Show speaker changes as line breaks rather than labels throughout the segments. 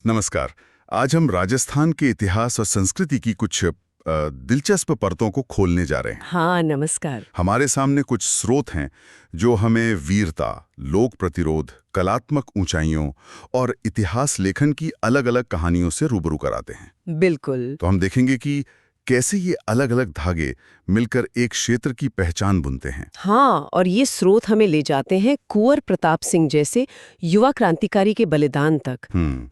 नमस्कार। आज हम राजस्थान के इतिहास और संस्कृति की कुछ दिलचस्प परतों को खोलने जा रहे हैं।
हाँ, नमस्कार।
हमारे सामने कुछ स्रोत हैं जो हमें वीरता, लोक प्रतिरोध, कलात्मक ऊंचाइयों और इतिहास लेखन की अलग-अलग कहानियों से रूबरू कराते हैं।
बिल्कुल।
तो हम देखेंगे कि कैसे ये अलग-अलग धागे मिलकर एक क्षेत्र की पहचान बुनते हैं।
हाँ, और ये स्रोत हमें ले जाते हैं कुंवर प्रताप सिंह जैसे युवा क्रांतिकारी के बलिदान तक,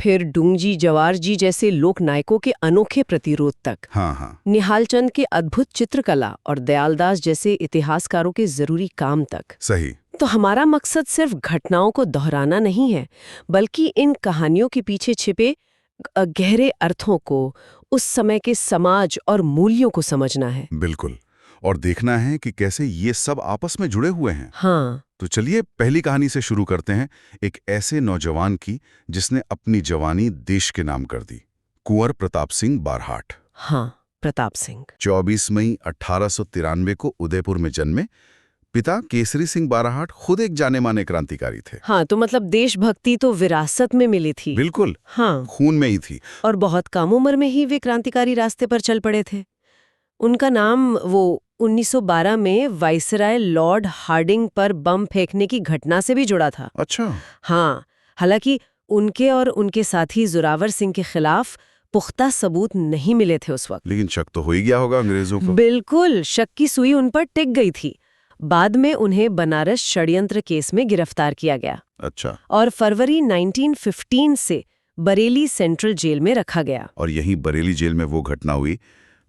फिर डूंगजी जवार जी जैसे लोक नायकों के अनोखे प्रतिरोध तक,
हाँ।
निहाल चंद के अद्भुत चित्रकला और दयालदास जैसे इतिहासकारों के जरूरी काम तक।
सही।
तो हमारा मकसद सिर्फ घटनाओं को दोहराना नहीं है, बल्कि इन कहानियों के पीछे छिपे गहरे अर्थों को, उस समय के समाज और मूल्यों को समझना है।
बिल्कुल। और देखना है कि कैसे ये सब आपस में जुड़े हुए हैं।
हाँ।
तो चलिए पहली कहानी से शुरू करते हैं, एक ऐसे नौजवान की जिसने अपनी जवानी देश के नाम कर दी। कुंवर प्रताप सिंह बारहाट।
हाँ, प्रताप सिंह
24 मई 1893 को उदयपुर में जन्मे। पिता केसरी सिंह बारहाट खुद एक जाने माने क्रांतिकारी थे।
हाँ, तो मतलब देशभक्ति तो विरासत में मिली थी।
बिल्कुल।
हाँ,
खून में ही थी।
और बहुत कम उम्र में ही वे क्रांतिकारी रास्ते पर चल पड़े थे। उनका नाम वो 1912 में वाइसराय लॉर्ड हार्डिंग पर बम फेंकने की घटना से भी जुड़ा था।
अच्छा।
हाँ, हालांकि उनके और उनके साथी जोरावर सिंह के खिलाफ पुख्ता सबूत नहीं मिले थे उस वक्त।
लेकिन शक तो हो ही गया होगा अंग्रेजों को।
बिल्कुल, शक की सुई उन पर टिक गई थी। बाद में उन्हें बनारस षड्यंत्र केस में गिरफ्तार किया गया।
अच्छा।
और फरवरी 1915 से बरेली सेंट्रल जेल में रखा गया।
और यही बरेली जेल में वो घटना हुई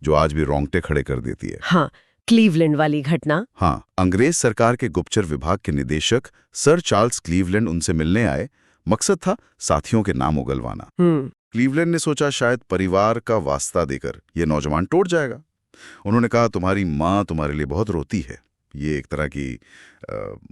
जो आज भी रोंगटे खड़े कर देती है।
हाँ, क्लीवलैंड वाली घटना।
हाँ, अंग्रेज सरकार के गुप्तचर विभाग के निदेशक सर चार्ल्स क्लीवलैंड उनसे मिलने आए। मकसद था साथियों के नाम उगलवाना। क्लीवलैंड ने सोचा शायद परिवार का वास्ता देकर ये नौजवान टूट जाएगा। उन्होंने कहा, तुम्हारी माँ तुम्हारे लिए बहुत रोती है। ये एक तरह की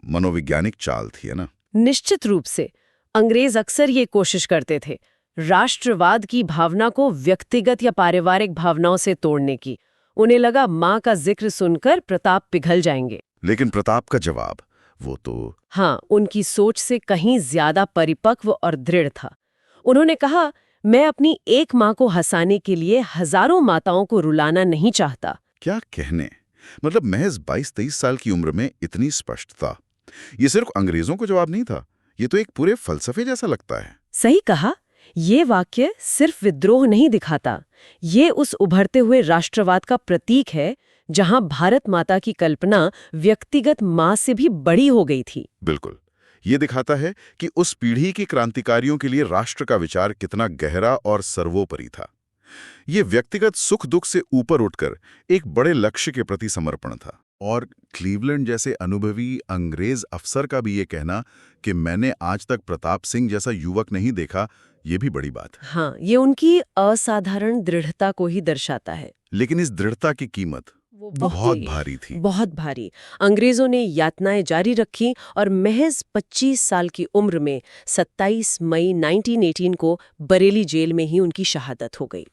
मनोवैज्ञानिक चाल थी, है ना?
निश्चित रूप से अंग्रेज अक्सर ये कोशिश करते थे राष्ट्रवाद की भावना को व्यक्तिगत या पारिवारिक भावनाओं से तोड़ने की। उन्हें लगा माँ का जिक्र सुनकर प्रताप पिघल जाएंगे।
लेकिन प्रताप का जवाब, वो तो
हाँ, उनकी सोच से कहीं ज्यादा परिपक्व और दृढ़ था। उन्होंने कहा, मैं अपनी एक माँ को हंसाने के लिए हजारों माताओं को रुलाना नहीं चाहता।
क्या कहने, मतलब महज 22-23 साल की उम्र में इतनी स्पष्टता। ये सिर्फ अंग्रेजों को जवाब नहीं था, ये तो एक पूरे फलसफे जैसा लगता है।
सही कहा। ये वाक्य सिर्फ विद्रोह नहीं दिखाता, ये उस उभरते हुए राष्ट्रवाद का प्रतीक है जहां भारत माता की कल्पना व्यक्तिगत मां से भी बड़ी हो गई थी।
बिल्कुल। ये दिखाता है कि उस पीढ़ी के क्रांतिकारियों के लिए राष्ट्र का विचार कितना गहरा और सर्वोपरि था। ये व्यक्तिगत सुख दुख से ऊपर उठकर एक बड़े लक्ष्य के प्रति समर्पण था। और क्लीवलैंड जैसे अनुभवी अंग्रेज अफसर का भी ये कहना कि मैंने आज तक प्रताप सिंह जैसा युवक नहीं देखा, ये भी बड़ी बात है।
हाँ, ये उनकी असाधारण दृढ़ता को ही दर्शाता है।
लेकिन इस दृढ़ता की कीमत
वो
बहुत भारी थी।
बहुत भारी। अंग्रेजों ने यातनाएं जारी रखी और महज 25 साल की उम्र में 27 मई 1918 को बरेली जेल में ही उनकी शहादत हो गई।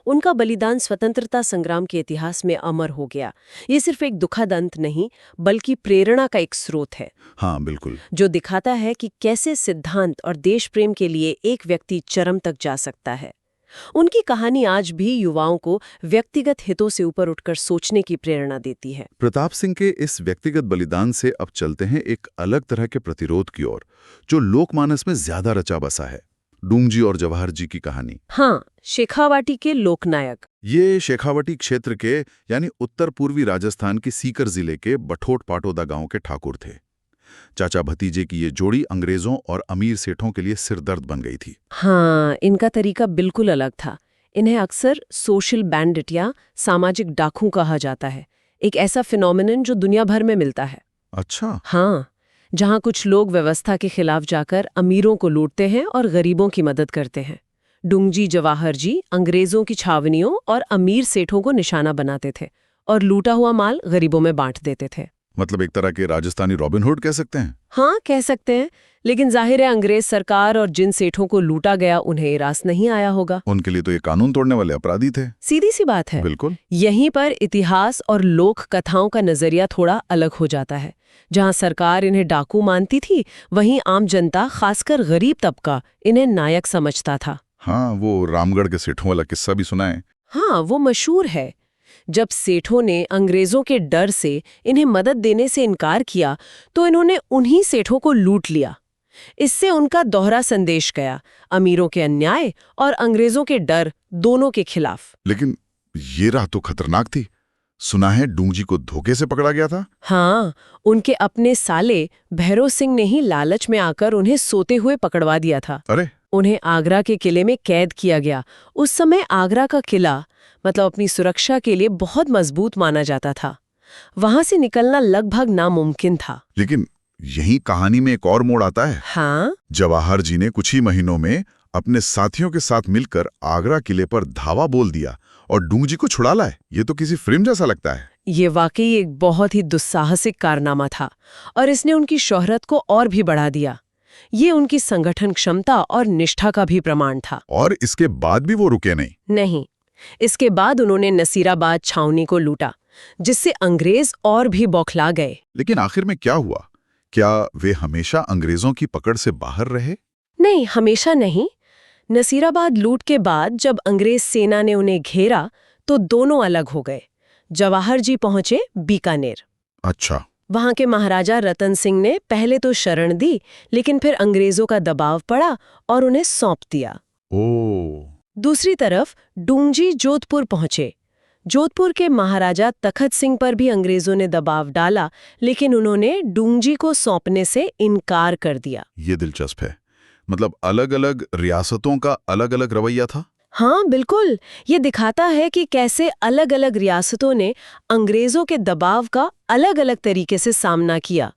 उनका बलिदान स्वतंत्रता संग्राम के इतिहास में अमर हो गया। ये सिर्फ एक दुखद अंत नहीं, बल्कि प्रेरणा का एक स्रोत है।
हाँ, बिल्कुल।
जो दिखाता है कि कैसे सिद्धांत और देश प्रेम के लिए एक व्यक्ति चरम तक जा सकता है। उनकी कहानी आज भी युवाओं को व्यक्तिगत हितों से ऊपर उठकर सोचने की प्रेरणा देती है।
प्रताप सिंह के इस व्यक्तिगत बलिदान से अब चलते हैं एक अलग तरह के प्रतिरोध की ओर, जो लोकमानस में ज्यादा रचा बसा है। डूंगजी और जवाहर जी की कहानी।
हाँ, शेखावाटी के लोकनायक।
ये शेखावाटी क्षेत्र के यानी उत्तर पूर्वी राजस्थान के सीकर जिले के बठोट पाटोदा गांव के ठाकुर थे। चाचा भतीजे की ये जोड़ी अंग्रेजों और अमीर सेठों के लिए सिरदर्द बन गई थी।
हाँ, इनका तरीका बिल्कुल अलग था। इन्हें अक्सर सोशल बैंडिट या सामाजिक डाकू कहा जाता है, एक ऐसा फिनोमिनन जो दुनिया भर में मिलता है।
अच्छा।
हाँ, जहाँ कुछ लोग व्यवस्था के खिलाफ जाकर अमीरों को लूटते हैं और गरीबों की मदद करते हैं। डूंगजी जवाहर जी अंग्रेजों की छावनियों और अमीर सेठों को निशाना बनाते थे और लूटा हुआ माल गरीबों में बांट देते थे।
मतलब एक तरह के राजस्थानी रॉबिन हुड कह सकते हैं।
हाँ, कह सकते हैं। लेकिन जाहिर है अंग्रेज सरकार और जिन सेठों को लूटा गया उन्हें रास नहीं आया होगा।
उनके लिए तो ये कानून तोड़ने वाले अपराधी थे।
सीधी सी बात है।
बिल्कुल।
यहीं पर इतिहास और लोक कथाओं का नजरिया थोड़ा अलग हो जाता है। जहां सरकार इन्हें डाकू मानती थी, वहीं आम जनता, खासकर गरीब तबका, इन्हें नायक समझता था।
हाँ, वो रामगढ़ के सेठों वाला किस्सा भी सुना है।
हाँ, वो मशहूर है। जब सेठों ने अंग्रेजों के डर से इन्हें मदद देने से इनकार किया तो इन्होंने उन्हीं सेठों को लूट लिया। इससे उनका दोहरा संदेश गया, अमीरों के अन्याय और अंग्रेजों के डर दोनों के खिलाफ।
लेकिन ये राह तो खतरनाक थी। सुना है डूंगजी को धोखे से पकड़ा गया था।
हाँ, उनके अपने साले भैरव सिंह ने ही लालच में आकर उन्हें सोते हुए पकड़वा दिया था।
अरे,
उन्हें आगरा के किले में कैद किया गया। उस समय आगरा का किला मतलब अपनी सुरक्षा के लिए बहुत मजबूत माना जाता था। वहां से निकलना लगभग नामुमकिन था।
लेकिन यही कहानी में एक और मोड़ आता है।
हाँ,
जवाहर जी ने कुछ ही महीनों में अपने साथियों के साथ मिलकर आगरा किले पर धावा बोल दिया और डूंगजी को छुड़ा लाए। ये तो किसी फिल्म जैसा लगता है।
ये वाकई एक बहुत ही दुस्साहसिक कारनामा था और इसने उनकी शोहरत को और भी बढ़ा दिया। ये उनकी संगठन क्षमता और निष्ठा का भी प्रमाण था।
और इसके बाद भी वो रुके नहीं।
नहीं, इसके बाद उन्होंने नसीराबाद छावनी को लूटा, जिससे अंग्रेज और भी बौखला गए।
लेकिन आखिर में क्या हुआ? क्या वे हमेशा अंग्रेजों की पकड़ से बाहर रहे?
नहीं, हमेशा नहीं। नसीराबाद लूट के बाद जब अंग्रेज सेना ने उन्हें घेरा तो दोनों अलग हो गए। जवाहर जी पहुंचे बीकानेर।
अच्छा।
वहां के महाराजा रतन सिंह ने पहले तो शरण दी, लेकिन फिर अंग्रेजों का दबाव पड़ा और उन्हें सौंप दिया।
ओह।
दूसरी तरफ डूंगजी जोधपुर पहुंचे। जोधपुर के महाराजा तखत सिंह पर भी अंग्रेजों ने दबाव डाला, लेकिन उन्होंने डूंगजी को सौंपने से इनकार कर दिया।
ये दिलचस्प है। मतलब अलग-अलग रियासतों का अलग-अलग रवैया था।
हाँ, बिल्कुल। ये दिखाता है कि कैसे अलग-अलग रियासतों ने अंग्रेजों के दबाव का अलग-अलग तरीके से सामना किया।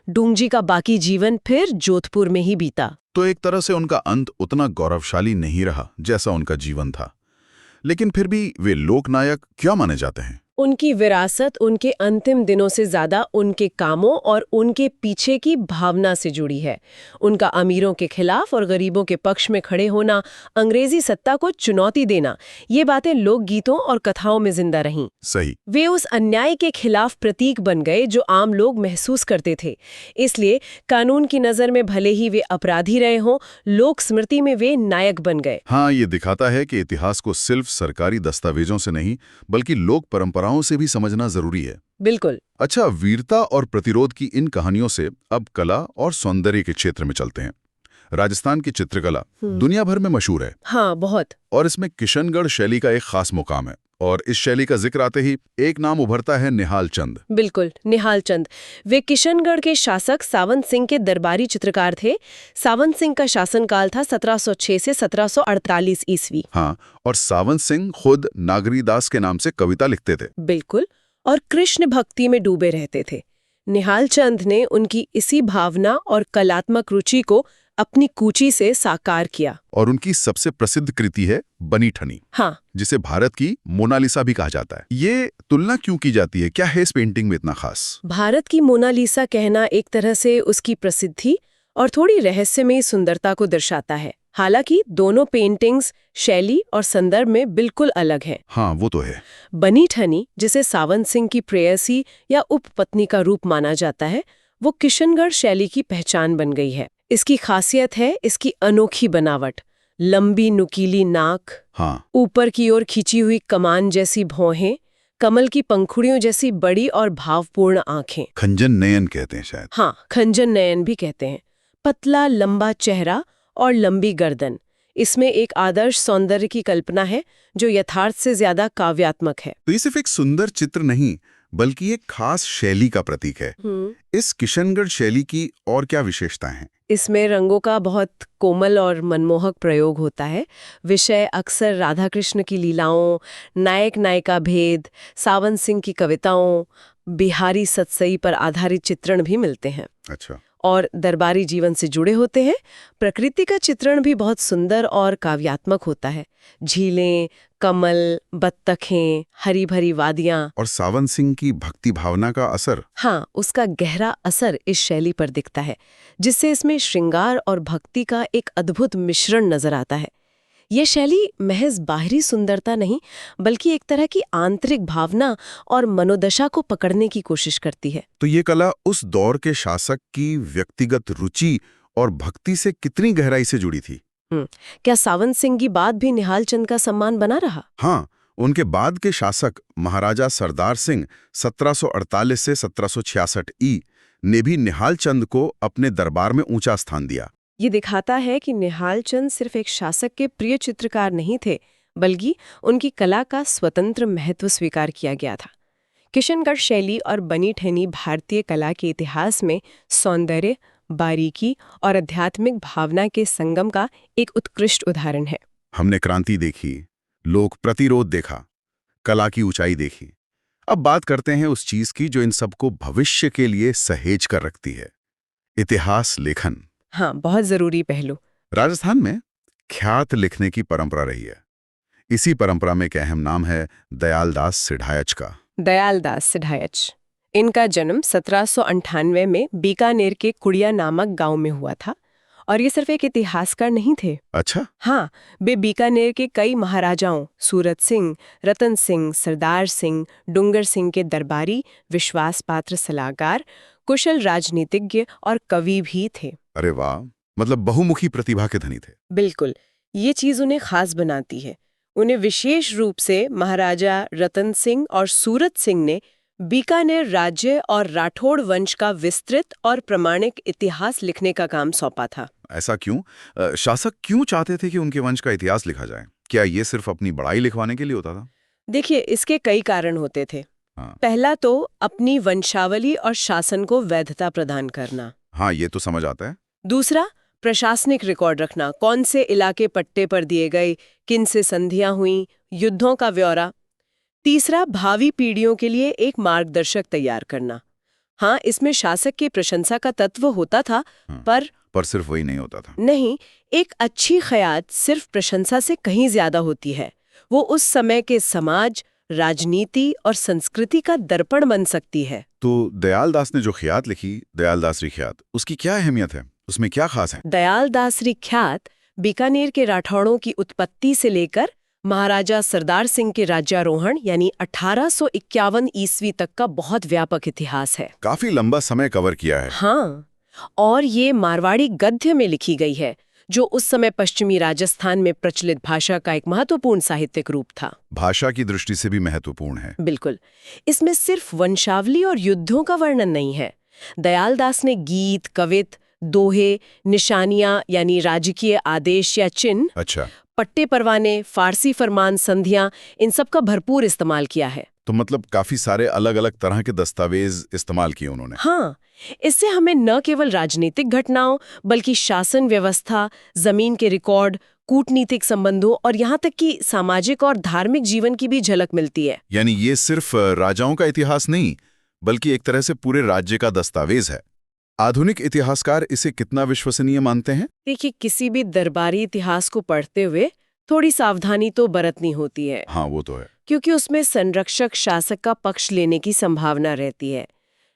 डूंगजी का बाकी जीवन फिर जोधपुर में ही बीता।
तो एक तरह से उनका अंत उतना गौरवशाली नहीं रहा जैसा उनका जीवन था। लेकिन फिर भी वे लोकनायक क्यों माने जाते हैं?
उनकी विरासत उनके अंतिम दिनों से ज्यादा उनके कामों और उनके पीछे की भावना से जुड़ी है। उनका अमीरों के खिलाफ और गरीबों के पक्ष में खड़े होना, अंग्रेजी सत्ता को चुनौती देना, ये बातें लोकगीतों और कथाओं में जिंदा रहीं।
सही।
वे उस अन्याय के खिलाफ प्रतीक बन गए जो आम लोग महसूस करते थे। इसलिए कानून की नजर में भले ही वे अपराधी रहे हों, लोक स्मृति में वे नायक बन गए।
हाँ, ये दिखाता है कि इतिहास को सिर्फ सरकारी दस्तावेजों से नहीं बल्कि लोक परंपराओं से भी समझना जरूरी है।
बिल्कुल।
अच्छा, वीरता और प्रतिरोध की इन कहानियों से अब कला और सौंदर्य के क्षेत्र में चलते हैं। राजस्थान की चित्रकला दुनिया भर में मशहूर है।
हाँ, बहुत।
और इसमें किशनगढ़ शैली का एक खास मुकाम है। और इस शैली का जिक्र आते ही एक नाम उभरता है, निहाल चंद।
बिल्कुल, निहाल चंद। वे किशनगढ़ के शासक सावंत सिंह के दरबारी चित्रकार थे। सावंत सिंह का शासनकाल था 1706 से 1748 ईस्वी।
हाँ, और सावंत सिंह खुद नागरीदास के नाम से कविता लिखते थे।
बिल्कुल, और कृष्ण भक्ति में डूबे रहते थे। निहाल चंद ने उनकी इसी भावना और कलात्मक रुचि को अपनी कूची से साकार किया।
और उनकी सबसे प्रसिद्ध कृति है बनी ठनी।
हाँ,
जिसे भारत की मोनालिसा भी कहा जाता है। ये तुलना क्यों की जाती है? क्या है इस पेंटिंग में इतना खास?
भारत की मोनालिसा कहना एक तरह से उसकी प्रसिद्धि और थोड़ी रहस्यमयी सुंदरता को दर्शाता है। हालांकि दोनों पेंटिंग्स शैली और संदर्भ में बिल्कुल अलग हैं।
हाँ, वो तो है।
बनी ठनी, जिसे सावंत सिंह की प्रेयसी या उपपत्नी का रूप माना जाता है, वो किशनगढ़ शैली की पहचान बन गई है। इसकी खासियत है इसकी अनोखी बनावट, लंबी नुकीली नाक,
हाँ,
ऊपर की ओर खींची हुई कमान जैसी भौहें, कमल की पंखुड़ियों जैसी बड़ी और भावपूर्ण आंखें।
खंजन नयन कहते हैं शायद।
हाँ, खंजन नयन भी कहते हैं। पतला लंबा चेहरा और लंबी गर्दन। इसमें एक आदर्श सौंदर्य की कल्पना है जो यथार्थ से ज्यादा काव्यात्मक है।
तो ये सिर्फ एक सुंदर चित्र नहीं बल्कि एक खास शैली का प्रतीक है। इस किशनगढ़ शैली की और क्या विशेषताएं हैं?
इसमें रंगों का बहुत कोमल और मनमोहक प्रयोग होता है। विषय अक्सर राधा कृष्ण की लीलाओं, नायक नायिका भेद, सावंत सिंह की कविताओं, बिहारी सतसई पर आधारित चित्रण भी मिलते हैं।
अच्छा।
और दरबारी जीवन से जुड़े होते हैं। प्रकृति का चित्रण भी बहुत सुंदर और काव्यात्मक होता है। झीलें, कमल, बत्तखें, हरी भरी वादियां।
और सावंत सिंह की भक्ति भावना का असर?
हाँ, उसका गहरा असर इस शैली पर दिखता है, जिससे इसमें श्रृंगार और भक्ति का एक अद्भुत मिश्रण नजर आता है। ये शैली महज बाहरी सुंदरता नहीं बल्कि एक तरह की आंतरिक भावना और मनोदशा को पकड़ने की कोशिश करती है।
तो ये कला उस दौर के शासक की व्यक्तिगत रुचि और भक्ति से कितनी गहराई से जुड़ी थी?
क्या सावंत सिंह की बाद भी निहाल चंद का सम्मान बना रहा?
हाँ, उनके बाद के शासक महाराजा सरदार सिंह 1748 से 1766 ई ने भी निहाल चंद को अपने दरबार में ऊंचा स्थान दिया।
ये दिखाता है कि निहाल चंद सिर्फ एक शासक के प्रिय चित्रकार नहीं थे, बल्कि उनकी कला का स्वतंत्र महत्व स्वीकार किया गया था। किशनगढ़ शैली और बनी ठनी भारतीय कला के इतिहास में सौंदर्य, बारीकी और आध्यात्मिक भावना के संगम का एक उत्कृष्ट उदाहरण है।
हमने क्रांति देखी, लोक प्रतिरोध देखा, कला की ऊंचाई देखी। अब बात करते हैं उस चीज की जो इन सबको भविष्य के लिए सहेज कर रखती है, इतिहास लेखन।
हाँ, बहुत जरूरी पहलू।
राजस्थान में ख्यात लिखने की परंपरा रही है। इसी परंपरा में एक अहम नाम है दयालदास सिढायच का।
दयालदास सिढायच। इनका जन्म 1798 में बीकानेर के कुड़िया नामक गांव में हुआ था, और ये सिर्फ एक इतिहासकार नहीं थे।
अच्छा?
हाँ, वे बीकानेर के कई महाराजाओं सूरत सिंह, रतन सिंह, सरदार सिंह, डूंगर सिंह के दरबारी, विश्वास पात्र सलाहकार, कुशल राजनीतिज्ञ और कवि भी थे।
अरे वाह, मतलब बहुमुखी प्रतिभा के धनी थे।
बिल्कुल, ये चीज उन्हें खास बनाती है। उन्हें विशेष रूप से महाराजा रतन सिंह और सूरत सिंह ने बीकानेर राज्य और राठौड़ वंश का विस्तृत और प्रामाणिक इतिहास लिखने का काम सौंपा था।
ऐसा क्यों? शासक क्यों चाहते थे कि उनके वंश का इतिहास लिखा जाए? क्या ये सिर्फ अपनी बड़ाई लिखवाने के लिए होता था?
देखिए, इसके कई कारण होते थे।
हाँ।
पहला तो अपनी वंशावली और शासन को वैधता प्रदान करना।
हाँ, ये तो समझ आता है।
दूसरा, प्रशासनिक रिकॉर्ड रखना, कौन से इलाके पट्टे पर दिए गए, किन से संधियां हुई, युद्धों का ब्यौरा। तीसरा, भावी पीढ़ियों के लिए एक मार्गदर्शक तैयार करना। हाँ, इसमें शासक की प्रशंसा का तत्व होता था, पर
सिर्फ वही नहीं होता था।
नहीं, एक अच्छी ख़यात सिर्फ प्रशंसा से कहीं ज्यादा होती है। वो उस समय के समाज, राजनीति और संस्कृति का दर्पण बन सकती है।
तो दयालदास ने जो ख्यात लिखी, दयालदासरी ख्यात, उसकी क्या अहमियत है? उसमें क्या खास है?
दयालदासरी ख्यात बीकानेर के राठौड़ों की उत्पत्ति से लेकर महाराजा सरदार सिंह के राज्यारोहण यानी 1851 ईस्वी तक का बहुत व्यापक इतिहास है।
काफी लंबा समय कवर किया है।
हाँ, और ये मारवाड़ी गद्य में लिखी गई है, जो उस समय पश्चिमी राजस्थान में प्रचलित भाषा का एक महत्वपूर्ण साहित्यिक रूप था।
भाषा की दृष्टि से भी महत्वपूर्ण है।
बिल्कुल। इसमें सिर्फ वंशावली और युद्धों का वर्णन नहीं है। दयालदास ने गीत, कवित, दोहे, निशानियां यानी राजकीय आदेश या चिन्ह,
अच्छा,
पट्टे परवाने, फारसी फरमान, संधियां, इन सब का भरपूर इस्तेमाल किया है।
तो मतलब काफी सारे अलग अलग तरह के दस्तावेज इस्तेमाल किए उन्होंने।
हाँ, इससे हमें न केवल राजनीतिक घटनाओं बल्कि शासन व्यवस्था, जमीन के रिकॉर्ड, कूटनीतिक संबंधों और यहाँ तक कि सामाजिक और धार्मिक जीवन की भी झलक मिलती है।
यानी ये सिर्फ राजाओं का इतिहास नहीं, बल्कि एक तरह से पूरे राज्य का दस्तावेज है। आधुनिक इतिहासकार इसे कितना विश्वसनीय मानते हैं?
देखिए, किसी भी दरबारी इतिहास को पढ़ते हुए थोड़ी सावधानी तो बरतनी होती है।
हाँ, वो तो है,
क्योंकि उसमें संरक्षक शासक का पक्ष लेने की संभावना रहती है।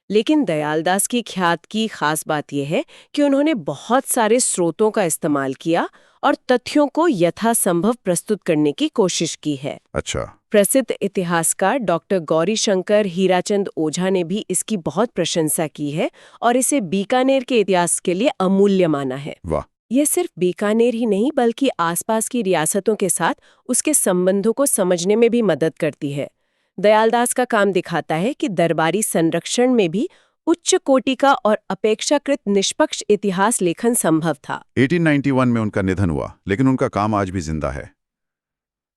लेकिन दयालदास की ख्यात की खास बात यह है कि उन्होंने बहुत सारे स्रोतों का इस्तेमाल किया और तथ्यों को यथासंभव प्रस्तुत करने की कोशिश की है।
अच्छा।
प्रसिद्ध इतिहासकार डॉक्टर गौरीशंकर हीराचंद ओझा ने भी इसकी बहुत प्रशंसा की है और इसे बीकानेर के इतिहास के लिए अमूल्य माना है।
वाह।
यह सिर्फ बीकानेर ही नहीं बल्कि आसपास की रियासतों के साथ उसके संबंधों को समझने में भी मदद करती है। दयालदास का काम दिखाता है कि दरबारी संरक्षण में भी उच्च कोटि का और अपेक्षाकृत निष्पक्ष इतिहास लेखन संभव था।
1891 में उनका निधन हुआ, लेकिन उनका काम आज भी जिंदा है।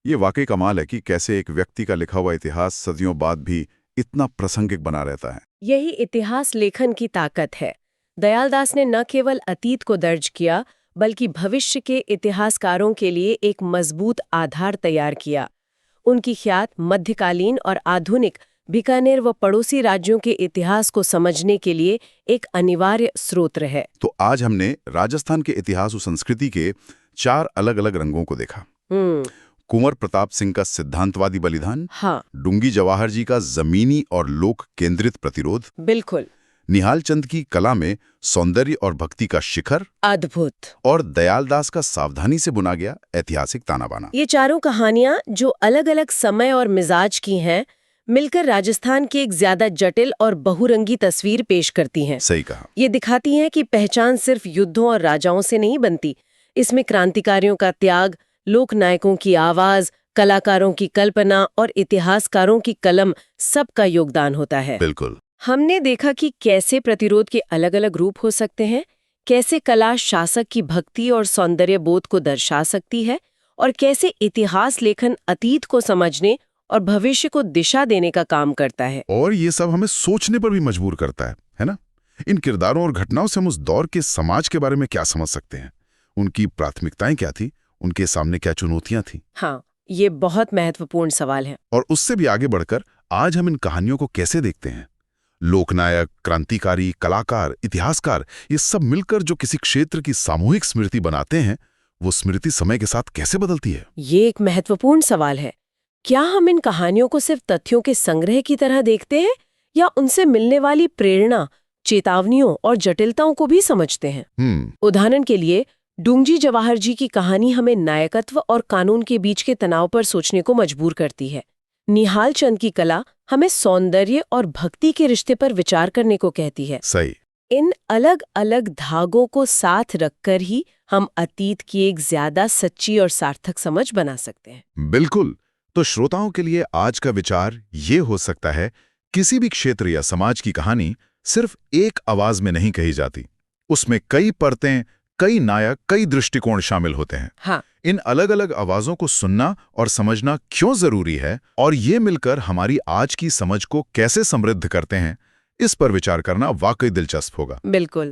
ये वाकई कमाल है कि कैसे एक व्यक्ति का लिखा हुआ इतिहास सदियों बाद भी इतना प्रासंगिक बना रहता है।
यही इतिहास लेखन की ताकत है। दयालदास ने न केवल अतीत को दर्ज किया बल्कि भविष्य के इतिहासकारों के लिए एक मजबूत आधार तैयार किया। उनकी ख्यात मध्यकालीन और आधुनिक बीकानेर व पड़ोसी राज्यों के इतिहास को समझने के लिए एक अनिवार्य स्रोत है।
तो आज हमने राजस्थान के इतिहास और संस्कृति के 4 अलग अलग रंगों को देखा। कुंवर प्रताप सिंह का सिद्धांतवादी बलिदान,
हाँ,
डूंगी जवाहर जी का जमीनी और लोक केंद्रित प्रतिरोध,
बिल्कुल,
निहाल चंद की कला में सौंदर्य और भक्ति का शिखर,
अद्भुत,
और दयालदास का सावधानी से बुना गया ऐतिहासिक ताना बाना।
ये चारों कहानियां जो अलग अलग समय और मिजाज की हैं, मिलकर राजस्थान की एक ज्यादा जटिल और बहुरंगी तस्वीर पेश करती हैं।
सही कहा।
ये दिखाती हैं कि पहचान सिर्फ युद्धों और राजाओं से नहीं बनती, इसमें क्रांतिकारियों का त्याग, लोक नायकों की आवाज, कलाकारों की कल्पना और इतिहासकारों की कलम सबका योगदान होता है।
बिल्कुल।
हमने देखा कि कैसे प्रतिरोध के अलग-अलग रूप हो सकते हैं, कैसे कला शासक की भक्ति और सौंदर्य बोध को दर्शा सकती है, और कैसे इतिहास लेखन अतीत को समझने और भविष्य को दिशा देने का काम करता है।
और ये सब हमें सोचने पर भी मजबूर करता है ना? इन किरदारों और घटनाओं से हम उस दौर के समाज के बारे में क्या समझ सकते हैं? उनकी प्राथमिकताएं क्या थी? उनके सामने क्या चुनौतियां थी?
हाँ, ये बहुत महत्वपूर्ण सवाल है।
और उससे भी आगे बढ़कर आज हम इन कहानियों को कैसे देखते हैं? लोकनायक, क्रांतिकारी, कलाकार, इतिहासकार, ये सब मिलकर जो किसी क्षेत्र की सामूहिक स्मृति बनाते हैं, वो स्मृति समय के साथ कैसे बदलती है?
ये एक महत्वपूर्ण सवाल है। क्या हम इन कहानियों को सिर्फ तथ्यों के संग्रह की तरह देखते हैं, या उनसे मिलने वाली प्रेरणा, चेतावनियों और जटिलताओं को भी समझते हैं? उदाहरण के लिए, डूंगजी जवाहर जी की कहानी हमें नायकत्व और कानून के बीच के तनाव पर सोचने को मजबूर करती है। निहाल चंद की कला हमें सौंदर्य और भक्ति के रिश्ते पर विचार करने को कहती है।
सही।
इन अलग अलग धागों को साथ रखकर ही हम अतीत की एक ज्यादा सच्ची और सार्थक समझ बना सकते हैं।
बिल्कुल। तो श्रोताओं के लिए आज का विचार ये हो सकता है, किसी भी क्षेत्र या समाज की कहानी सिर्फ एक आवाज में नहीं कही जाती। उसमें कई परतें, कई नायक, कई दृष्टिकोण शामिल होते हैं।
हाँ।
इन अलग अलग आवाजों को सुनना और समझना क्यों जरूरी है, और ये मिलकर हमारी आज की समझ को कैसे समृद्ध करते हैं, इस पर विचार करना वाकई दिलचस्प होगा।
बिल्कुल।